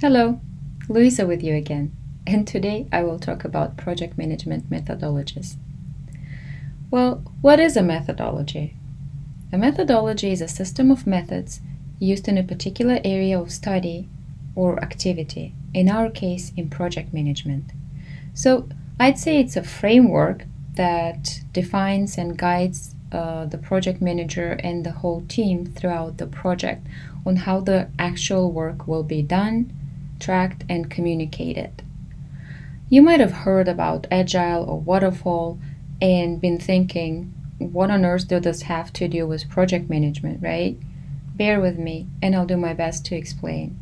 Hello, Luisa with you again, and today I will talk about project management methodologies. Well, what is a methodology? A methodology is a system of methods used in a particular area of study or activity, in our case, in project management. So I'd say it's a framework that defines and guides the project manager and the whole team throughout the project on how the actual work will be done, tracked, and communicated. You might have heard about Agile or Waterfall and been thinking, what on earth does this have to do with project management, right? Bear with me, and I'll do my best to explain.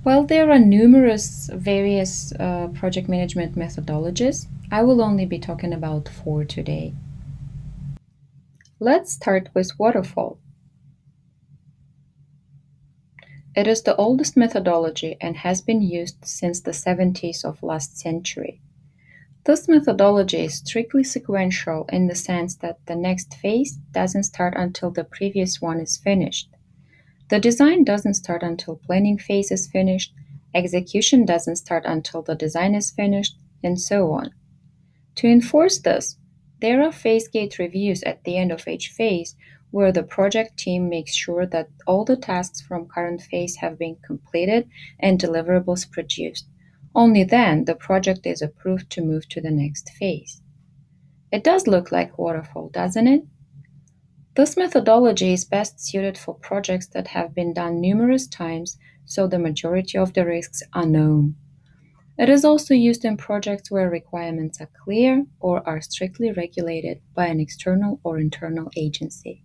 Well, there are numerous various project management methodologies. I will only be talking about four today. Let's start with Waterfall. It is the oldest methodology and has been used since the 70s of last century. This methodology is strictly sequential in the sense that the next phase doesn't start until the previous one is finished. The design doesn't start until planning phase is finished, execution doesn't start until the design is finished, and so on. To enforce this, there are phase gate reviews at the end of each phase where the project team makes sure that all the tasks from current phase have been completed and deliverables produced. Only then the project is approved to move to the next phase. It does look like waterfall, doesn't it? This methodology is best suited for projects that have been done numerous times, so the majority of the risks are known. It is also used in projects where requirements are clear or are strictly regulated by an external or internal agency.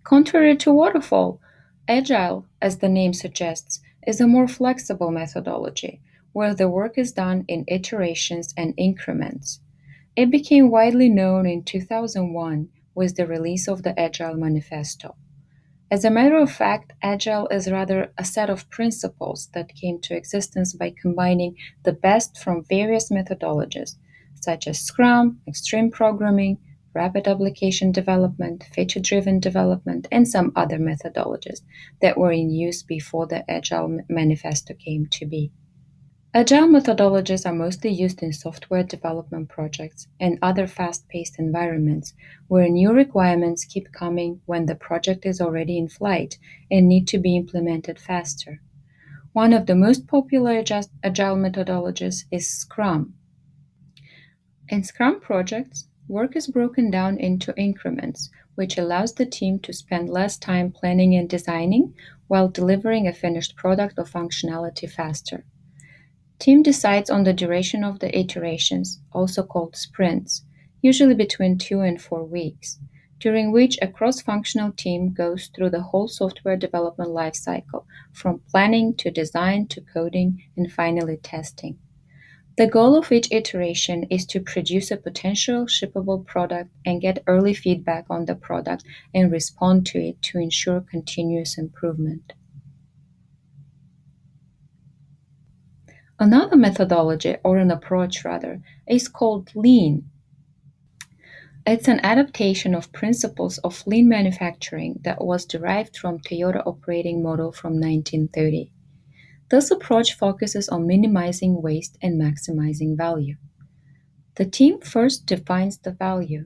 Contrary to Waterfall, Agile, as the name suggests, is a more flexible methodology where the work is done in iterations and increments. It became widely known in 2001 with the release of the Agile Manifesto. As a matter of fact, Agile is rather a set of principles that came to existence by combining the best from various methodologies, such as Scrum, extreme programming, rapid application development, feature driven development, and some other methodologies that were in use before the Agile Manifesto came to be. Agile methodologies are mostly used in software development projects and other fast paced environments where new requirements keep coming when the project is already in flight and need to be implemented faster. One of the most popular Agile methodologies is Scrum. In Scrum projects, work is broken down into increments, which allows the team to spend less time planning and designing while delivering a finished product or functionality faster. Team decides on the duration of the iterations, also called sprints, usually between 2 and 4 weeks, during which a cross-functional team goes through the whole software development lifecycle, from planning to design to coding and finally testing. The goal of each iteration is to produce a potential shippable product and get early feedback on the product and respond to it to ensure continuous improvement. Another methodology, or an approach rather, is called lean. It's an adaptation of principles of lean manufacturing that was derived from Toyota operating model from 1930. This approach focuses on minimizing waste and maximizing value. The team first defines the value,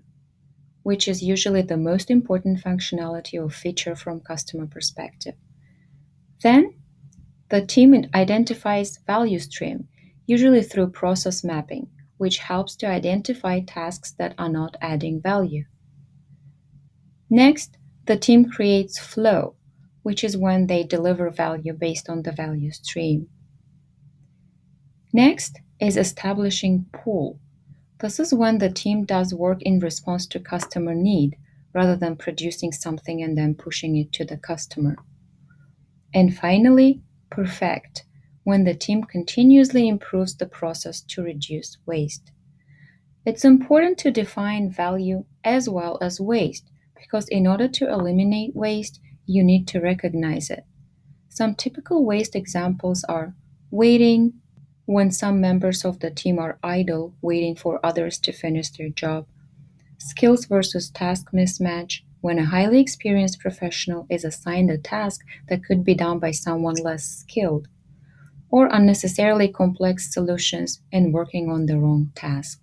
which is usually the most important functionality or feature from customer perspective. Then the team identifies value stream, usually through process mapping, which helps to identify tasks that are not adding value. Next, the team creates flow, which is when they deliver value based on the value stream. Next is establishing pool. This is when the team does work in response to customer need rather than producing something and then pushing it to the customer. And finally, perfect, when the team continuously improves the process to reduce waste. It's important to define value as well as waste because in order to eliminate waste, you need to recognize it. Some typical waste examples are waiting, when some members of the team are idle, waiting for others to finish their job, skills versus task mismatch, when a highly experienced professional is assigned a task that could be done by someone less skilled, or unnecessarily complex solutions and working on the wrong task.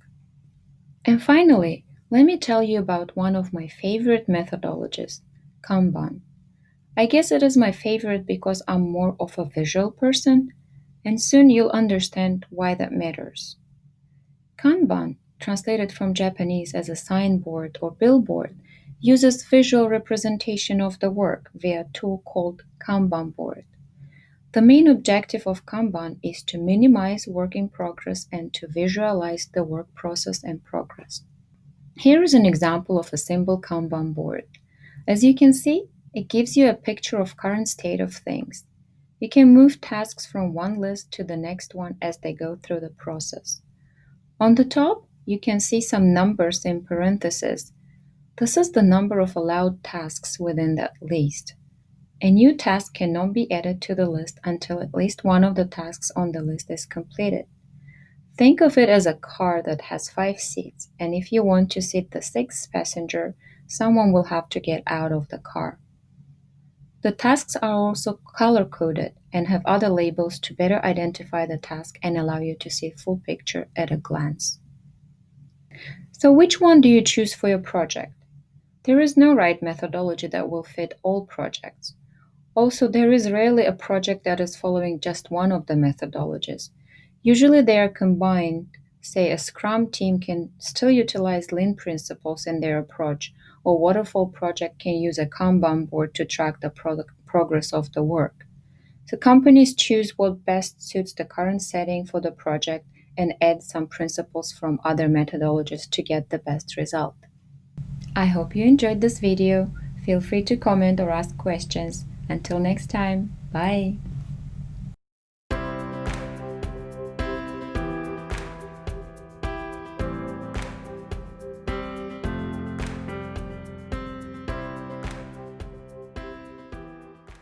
And finally, let me tell you about one of my favorite methodologies, Kanban. I guess it is my favorite because I'm more of a visual person, and soon you'll understand why that matters. Kanban, translated from Japanese as a signboard or billboard, uses visual representation of the work via a tool called Kanban board. The main objective of Kanban is to minimize work in progress and to visualize the work process and progress. Here is an example of a simple Kanban board. As you can see, it gives you a picture of current state of things. You can move tasks from one list to the next one as they go through the process. On the top, you can see some numbers in parentheses. This is the number of allowed tasks within that list. A new task cannot be added to the list until at least one of the tasks on the list is completed. Think of it as a car that has 5 seats, and if you want to seat the sixth passenger, someone will have to get out of the car. The tasks are also color coded and have other labels to better identify the task and allow you to see full picture at a glance. So which one do you choose for your project? There is no right methodology that will fit all projects. Also, there is rarely a project that is following just one of the methodologies. Usually they are combined. Say a Scrum team can still utilize Lean principles in their approach, or Waterfall project can use a Kanban board to track the progress of the work. So companies choose what best suits the current setting for the project and add some principles from other methodologies to get the best result. I hope you enjoyed this video. Feel free to comment or ask questions. Until next time, bye!